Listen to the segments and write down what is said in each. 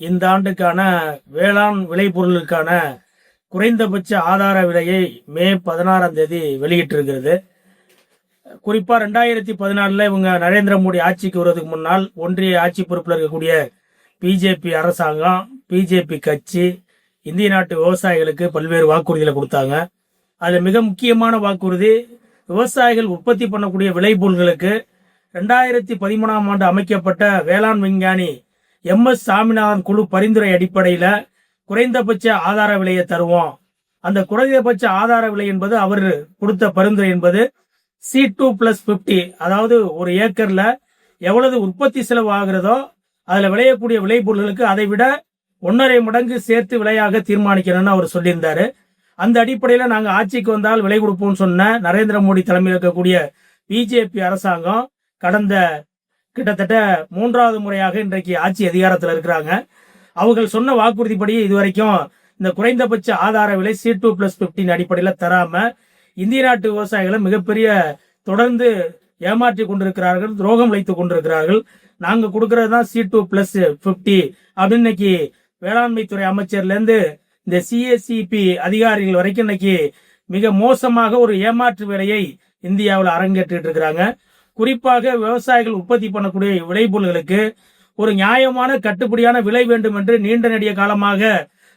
இந்த ஆண்டுக்கான வேளாண் விளைபொருளுக்கான குறைந்தபட்ச ஆதார விலையை மே 16ஆம் தேதி வெளியிட்டிருக்கிறது. குறிப்பா 2014 இவங்க நரேந்திர மோடி ஆட்சிக்கு வருவதற்கு முன்னால் ஒன்றிய ஆட்சி பொறுப்பில் இருக்கக்கூடிய பிஜேபி அரசாங்கம், பிஜேபி கட்சி இந்திய நாட்டு விவசாயிகளுக்கு பல்வேறு வாக்குறுதிகளை கொடுத்தாங்க. அதுல மிக முக்கியமான வாக்குறுதி, விவசாயிகள் உற்பத்தி பண்ணக்கூடிய விளைபொருள்களுக்கு 2013ஆம் ஆண்டு அமைக்கப்பட்ட வேளாண் விஞ்ஞானி எம்.எஸ். சாமிநாதன் குழு பரிந்துரை அடிப்படையில குறைந்தபட்ச ஆதார விலையை தருவோம். அந்த குறைந்தபட்ச ஆதார விலை என்பது அவர் கொடுத்த பரிந்துரை என்பது C2+50, அதாவது ஒரு ஏக்கர்ல எவ்வளவு உற்பத்தி செலவு ஆகிறதோ அதுல விளையக்கூடிய விளைபொருள்களுக்கு அதை விட 1.5 மடங்கு சேர்த்து விலையாக தீர்மானிக்கணும்னு அவர் சொல்லியிருந்தாரு. அந்த அடிப்படையில நாங்க ஆட்சிக்கு வந்தால் விலை கொடுப்போம்னு சொன்ன நரேந்திர மோடி தலைமையில் இருக்கக்கூடிய பிஜேபி அரசாங்கம் கடந்த கிட்டத்தட்ட 3வது முறையாக இன்றைக்கு ஆட்சி அதிகாரத்தில் இருக்கிறாங்க. அவர்கள் சொன்ன வாக்குறுதிப்படி இதுவரைக்கும் இந்த குறைந்தபட்ச ஆதார விலை C2+15 அடிப்படையில் தராம இந்திய நாட்டு விவசாயிகளை மிகப்பெரிய தொடர்ந்து ஏமாற்றி கொண்டிருக்கிறார்கள், துரோகம் வைத்துக் கொண்டிருக்கிறார்கள். நாங்க கொடுக்கறது தான் C2+50 அப்படின்னு இன்னைக்கு வேளாண்மை துறை அமைச்சர்ல இருந்து இந்த CACP அதிகாரிகள் வரைக்கும் இன்னைக்கு மிக மோசமாக ஒரு ஏமாற்று விலையை இந்தியாவில் அரங்கேற்றிட்டு இருக்கிறாங்க. குறிப்பாக விவசாயிகள் உற்பத்தி பண்ணக்கூடிய விளைபொருள்களுக்கு ஒரு நியாயமான கட்டுப்படியான விலை வேண்டும் என்று நீண்ட நெடிய காலமாக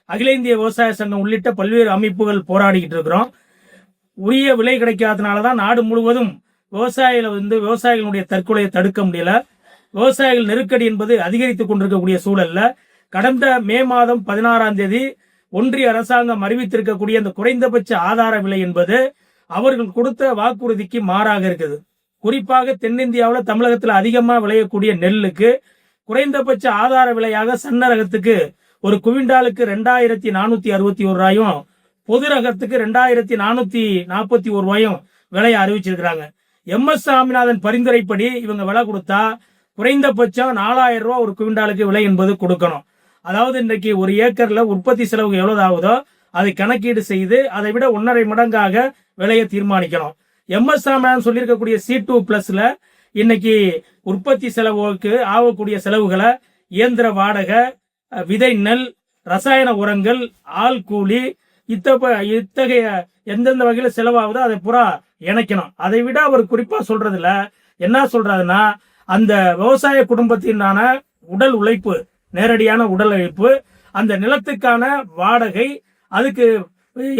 அகில இந்திய விவசாய சங்கம் உள்ளிட்ட பல்வேறு அமைப்புகள் போராடிக்கிட்டு இருக்கிறோம். உரிய விலை கிடைக்காதனாலதான் நாடு முழுவதும் விவசாயிகளுடைய தற்கொலையை தடுக்க முடியல. விவசாயிகள் நெருக்கடி என்பது அதிகரித்துக் கொண்டிருக்கக்கூடிய சூழல்ல கடந்த மே மாதம் 16ஆம் தேதி ஒன்றிய அரசாங்கம் அறிவித்திருக்கக்கூடிய அந்த குறைந்தபட்ச ஆதார விலை என்பது அவர்கள் கொடுத்த வாக்குறுதிக்கு மாறாக இருக்குது. குறிப்பாக தென்னிந்தியாவில் தமிழகத்தில் அதிகமா விளையக்கூடிய நெல்லுக்கு குறைந்தபட்ச ஆதார விலையாக சன்ன ரகத்துக்கு ஒரு குவிண்டாலுக்கு 2461 ரூபாயும், பொது ரகத்துக்கு 2441 ரூபாயும் விலையை அறிவிச்சிருக்கிறாங்க. எம்.எஸ். சாமிநாதன் பரிந்துரைப்படி இவங்க விலை கொடுத்தா குறைந்தபட்சம் 4000 ரூபாய் ஒரு குவிண்டாலுக்கு விலை என்பது கொடுக்கணும். அதாவது இன்றைக்கு ஒரு ஏக்கர்ல உற்பத்தி செலவு எவ்வளவு ஆகுதோ அதை கணக்கீடு செய்து அதை விட 1.5 மடங்காக விலையை தீர்மானிக்கணும். எம்.எஸ். சாமிநாதன் சொல்லியிருக்கக்கூடிய C2+ல இன்னைக்கு உற்பத்தி செலவுக்கு ஆகக்கூடிய செலவுகளை இயந்திர வாடகை, விதை நெல், ரசாயன உரங்கள், ஆள் கூலி இத்தகைய எந்தெந்த வகையில செலவாகுதோ அதை பூரா இணைக்கணும். அதை விட அவர் குறிப்பா சொல்றதுல என்ன சொல்றாருன்னா, அந்த விவசாய குடும்பத்தினான உடல் உழைப்பு, நேரடியான உடல் உழைப்பு, அந்த நிலத்துக்கான வாடகை, அதுக்கு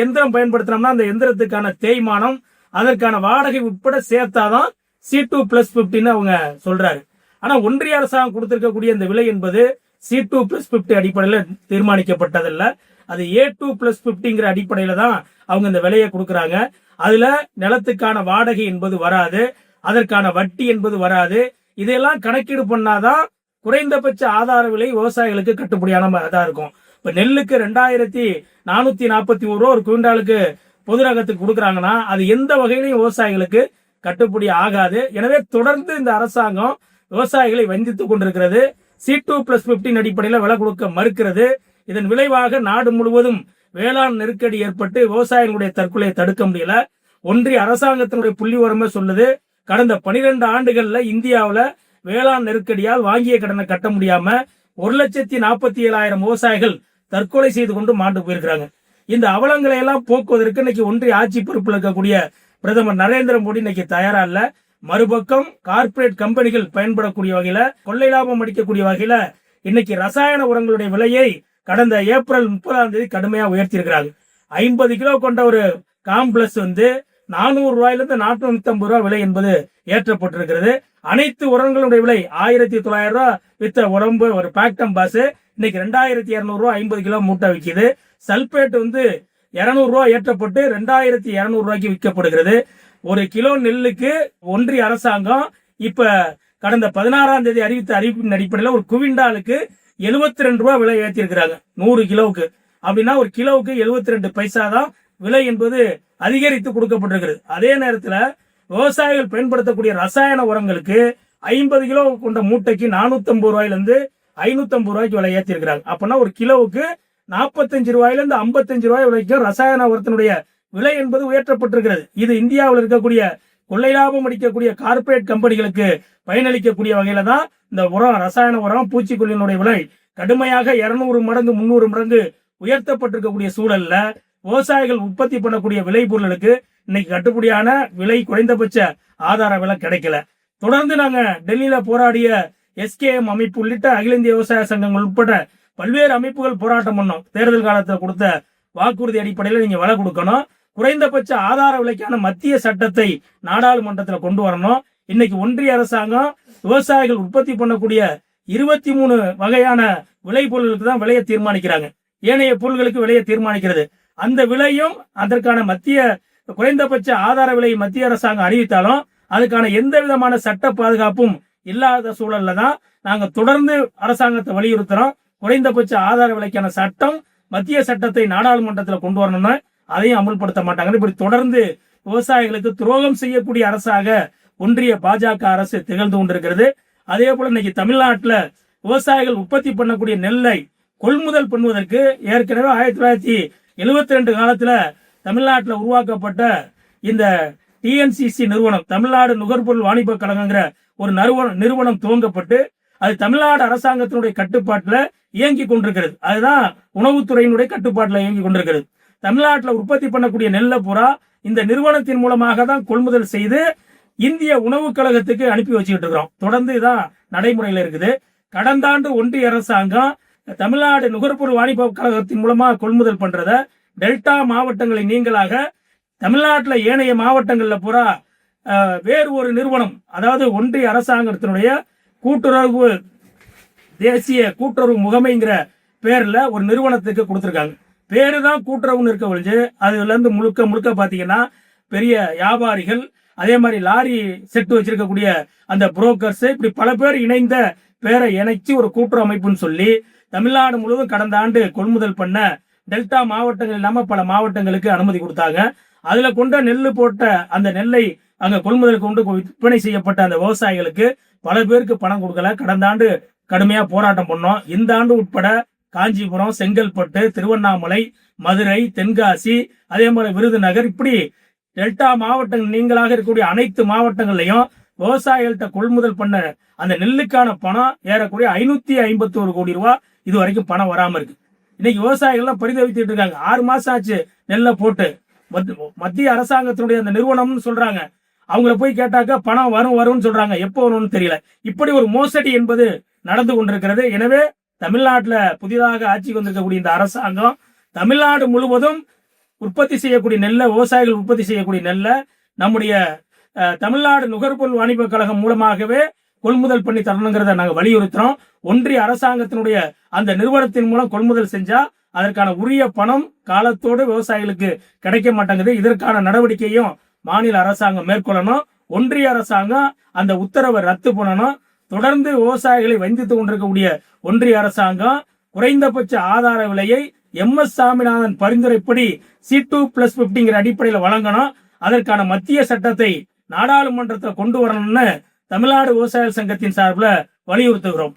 எந்திரம் பயன்படுத்தினோம்னா அந்த எந்திரத்துக்கான தேய்மானம், அதற்கான வாடகை உட்பட சேர்த்தாதான் C2+50 அவங்க சொல்றாரு. ஆனா ஒன்றிய அரசாங்கம் கொடுத்திருக்கக்கூடிய இந்த விலை என்பது C2+50 அடிப்படையில் தீர்மானிக்கப்பட்டதல்ல. அது A2+50ங்கிற அடிப்படையில தான் அவங்க இந்த விலையை கொடுக்கறாங்க. அதுல நிலத்துக்கான வாடகை என்பது வராது, அதற்கான வட்டி என்பது வராது. இதெல்லாம் கணக்கீடு பண்ணாதான் குறைந்தபட்ச ஆதார விலை விவசாயிகளுக்கு கட்டுப்படியானதா இருக்கும். இப்ப நெல்லுக்கு 2441 ரூபா ஒரு குவிண்டாலுக்கு பொது ரகத்துக்கு கொடுக்கறாங்கன்னா அது எந்த வகையிலையும் விவசாயிகளுக்கு கட்டுப்படி ஆகாது. எனவே தொடர்ந்து இந்த அரசாங்கம் விவசாயிகளை வஞ்சித்துக் கொண்டிருக்கிறது. C2+15 அடிப்படையில் விலை கொடுக்க மறுக்கிறது. இதன் விளைவாக நாடு முழுவதும் வேளாண் நெருக்கடி ஏற்பட்டு விவசாயிகளுடைய தற்கொலையை தடுக்க முடியல. ஒன்றிய அரசாங்கத்தினுடைய புள்ளி விவரமே சொல்லுது, கடந்த 12 ஆண்டுகள்ல இந்தியாவுல வேளாண் நெருக்கடியால் வாங்கிய கடனை கட்ட முடியாம 1,47,000 விவசாயிகள் தற்கொலை செய்து கொண்டு மாண்டு போயிருக்கிறாங்க. இந்த அவலங்களை எல்லாம் போக்குவதற்கு இன்னைக்கு ஒன்றிய ஆட்சி பொறுப்பில் இருக்கக்கூடிய பிரதமர் நரேந்திர மோடி இன்னைக்கு தயாரா இல்ல. மறுபக்கம் கார்ப்பரேட் கம்பெனிகள் பயன்படக்கூடிய வகையில, கொள்ளை லாபம் அடிக்கக்கூடிய வகையில இன்னைக்கு ரசாயன உரங்களுடைய விலையை கடந்த ஏப்ரல் 30ஆம் தேதி கடுமையா உயர்த்தியிருக்கிறாங்க. 50 கிலோ கொண்ட ஒரு காம்ப்ளஸ் 400 ரூபாயிலிருந்து 450 ரூபாய் விலை என்பது ஏற்றப்பட்டிருக்கிறது. அனைத்து உரங்களுடைய விலை 1900 ரூபாய் வித்த உடம்பு ஒரு பாக்டம் பாஸ் இன்னைக்கு 2200 ரூபாய் 50 கிலோ மூட்டை விற்கிது. சல்பேட் 200 ரூபாய் ஏற்றப்பட்டு 2200 ரூபாய்க்கு விற்கப்படுகிறது. ஒரு கிலோ நெல்லுக்கு ஒன்றிய அரசாங்கம் இப்ப கடந்த 16ஆம் தேதி அறிவித்த அறிவிப்பின் அடிப்படையில் ஒரு குவிண்டாலுக்கு 72 ரூபாய் விலை ஏற்றிருக்கிறாங்க 100 கிலோவுக்கு. அப்படின்னா ஒரு கிலோவுக்கு 72 பைசா தான் விலை என்பது அதிகரித்து கொடுக்கப்பட்டிருக்கிறது. அதே நேரத்தில் விவசாயிகள் பயன்படுத்தக்கூடிய ரசாயன உரங்களுக்கு 50 கிலோ கொண்ட மூட்டைக்கு 450 ரூபாயிலிருந்து 550 ரூபாய்க்கு விலை ஏற்றிருக்கிறாங்க. அப்பனா ஒரு கிலோவுக்கு 45 ரூபாயிலிருந்து 55 ரூபாய் வரைக்கும் ரசாயன உரத்தினுடைய விலை என்பது உயர்த்தப்பட்டிருக்கிறது. இது இந்தியாவில் இருக்கக்கூடிய கொள்ளை லாபம் அடிக்கக்கூடிய கார்ப்பரேட் கம்பெனிகளுக்கு பயனளிக்கக்கூடிய வகையில தான் இந்த உரம், ரசாயன உரம், பூச்சிக்கொல்லியினுடைய விலை கடுமையாக 200 மடங்கு 300 மடங்கு உயர்த்தப்பட்டிருக்கக்கூடிய சூழல்ல விவசாயிகள் உற்பத்தி பண்ணக்கூடிய விளைபொருளுக்கு இன்னைக்கு கட்டுப்படியான விலை, குறைந்தபட்ச ஆதார விலை கிடைக்கல. தொடர்ந்து நாங்க டெல்லியில போராடிய SKM அமைப்பு உள்ளிட்ட அகில இந்திய விவசாய சங்கங்கள் உட்பட பல்வேறு அமைப்புகள் போராட்டம் பண்ணோம். தேர்தல் காலத்தில் கொடுத்த வாக்குறுதி அடிப்படையில் நீங்க விலை கொடுக்கணும், குறைந்தபட்ச ஆதார விலைக்கான மத்திய சட்டத்தை நாடாளுமன்றத்தில் கொண்டு வரணும். இன்னைக்கு ஒன்றிய அரசாங்கம் விவசாயிகள் உற்பத்தி பண்ணக்கூடிய 23 வகையான விளைபொருளுக்கு தான் விலையை தீர்மானிக்கிறாங்க. ஏனைய பொருள்களுக்கு விலையை தீர்மானிக்கிறது. அந்த விலையும் அதற்கான மத்திய குறைந்தபட்ச ஆதார விலையை மத்திய அரசாங்கம் அறிவித்தாலும் அதுக்கான எந்த விதமான சட்ட பாதுகாப்பும் இல்லாத சூழல்ல தான் நாங்க தொடர்ந்து அரசாங்கத்தை வலியுறுத்துறோம். குறைந்தபட்ச ஆதார விலைக்கான சட்டம், மத்திய சட்டத்தை நாடாளுமன்றத்தில் கொண்டு வரணும்னு அதையும் அமல்படுத்த மாட்டாங்க. இப்படி தொடர்ந்து விவசாயிகளுக்கு துரோகம் செய்யக்கூடிய அரசாக ஒன்றிய பாஜக அரசு திகழ்ந்து கொண்டிருக்கிறது. அதே போல இன்னைக்கு தமிழ்நாட்டில் விவசாயிகள் உற்பத்தி பண்ணக்கூடிய நெல்லை கொள்முதல் பண்ணுவதற்கு ஏற்கனவே 1972 காலத்துல தமிழ்நாட்டில் உருவாக்கப்பட்ட இந்த TNCC நிறுவனம், தமிழ்நாடு நுகர்பொருள் வாணிப கழகங்கிற ஒரு நிறுவனம் துவங்கப்பட்டு அது தமிழ்நாடு அரசாங்கத்தினுடைய கட்டுப்பாட்டில் இயங்கி கொண்டிருக்கிறது. அதுதான் உணவுத்துறையினுடைய கட்டுப்பாட்டில் இயங்கி கொண்டிருக்கிறது. தமிழ்நாட்டில் உற்பத்தி பண்ணக்கூடிய நெல்லை பூரா இந்த நிறுவனத்தின் மூலமாக தான் கொள்முதல் செய்து இந்திய உணவு கழகத்துக்கு அனுப்பி வச்சுக்கிட்டு இருக்கிறோம். தொடர்ந்து இதான் நடைமுறையில் இருக்குது. கடந்த ஆண்டு ஒன்றிய அரசாங்கம் தமிழ்நாடு நுகர்பொருள் வாணிப கழகத்தின் மூலமா கொள்முதல் பண்றத டெல்டா மாவட்டங்களை நீங்களாக தமிழ்நாட்டில் ஏனைய மாவட்டங்கள்ல பூரா வேறு ஒரு நிறுவனம், அதாவது ஒன்றிய அரசாங்கத்தினுடைய கூட்டுறவு தேசிய கூட்டுறவு முகமைங்கிற பேர்ல ஒரு நிறுவனத்துக்கு கொடுத்திருக்காங்க. பேரு தான் கூட்டுறவுன்னு இருக்க ஒழிஞ்சு அதுல இருந்து முழுக்க பாத்தீங்கன்னா பெரிய வியாபாரிகள், அதே மாதிரி லாரி செட்டு வச்சிருக்கக்கூடிய அந்த புரோக்கர்ஸ், இப்படி பல பேர் இணைந்த பேரை இணைச்சு ஒரு கூட்டுறவு அமைப்புன்னு சொல்லி தமிழ்நாடு முழுவதும் கடந்த ஆண்டு கொள்முதல் பண்ண டெல்டா மாவட்டங்கள் இல்லாம பல மாவட்டங்களுக்கு அனுமதி கொடுத்தாங்க. அதுல கொண்ட நெல்லு போட்ட அந்த நெல்லை அங்க கொள்முதல் கொண்டு விற்பனை செய்யப்பட்ட அந்த விவசாயிகளுக்கு பல பேருக்கு பணம் கொடுக்கல. கடந்த ஆண்டு கடுமையா போராட்டம் பண்ணோம். இந்த ஆண்டு உட்பட காஞ்சிபுரம், செங்கல்பட்டு, திருவண்ணாமலை, மதுரை, தென்காசி, அதே மாதிரி விருதுநகர், இப்படி டெல்டா மாவட்டங்கள் நீங்களாக இருக்கக்கூடிய அனைத்து மாவட்டங்கள்லயும் விவசாயிகள்கிட்ட கொள்முதல் பண்ண அந்த நெல்லுக்கான பணம் ஏறக்கூடிய 551 கோடி ரூபாய் இது வரைக்கும் பணம் வராம இருக்கு. இன்னைக்கு விவசாயிகள் பரிதவித்துட்டு இருக்காங்க. 6 மாசம் ஆச்சு நெல்லை போட்டு. மத்திய அரசாங்கத்தினுடைய அந்த நிறுவனம்னு சொல்றாங்க, அவங்கள போய் கேட்டாக்க பணம் வரும்னு சொல்றாங்க, எப்போ வரும்னு தெரியல. இப்படி ஒரு மோசடி என்பது நடந்து கொண்டிருக்கிறது. எனவே தமிழ்நாட்டில் புதிதாக ஆட்சிக்கு வந்திருக்கக்கூடிய இந்த அரசாங்கம் தமிழ்நாடு முழுவதும் உற்பத்தி செய்யக்கூடிய நெல்லை, விவசாயிகள் உற்பத்தி செய்யக்கூடிய நெல்லை நம்முடைய தமிழ்நாடு நுகர்பொருள் வாணிப கழகம் மூலமாகவே கொள்முதல் பண்ணி தரணுங்கிறத நாங்கள் வலியுறுத்துறோம். ஒன்றிய அரசாங்கத்தினுடைய அந்த நிறுவனத்தின் மூலம் கொள்முதல் செஞ்சா அதற்கான உரிய பணம் காலத்தோடு விவசாயிகளுக்கு கிடைக்க மாட்டேங்குது. இதற்கான நடவடிக்கையும் மாநில அரசாங்கம் மேற்கொள்ளணும். ஒன்றிய அரசாங்கம் அந்த உத்தரவை ரத்து பண்ணணும். தொடர்ந்து விவசாயிகளை வஞ்சித்துக் கொண்டிருக்கக்கூடிய ஒன்றிய அரசாங்கம் குறைந்தபட்ச ஆதார விலையை MS சாமிநாதன் பரிந்துரைப்படி C2+50 அடிப்படையில் வழங்கணும். அதற்கான மத்திய சட்டத்தை நாடாளுமன்றத்தில் கொண்டு வரணும்னு தமிழ்நாடு விவசாய சங்கத்தின் சார்பில் வலியுறுத்துகிறோம்.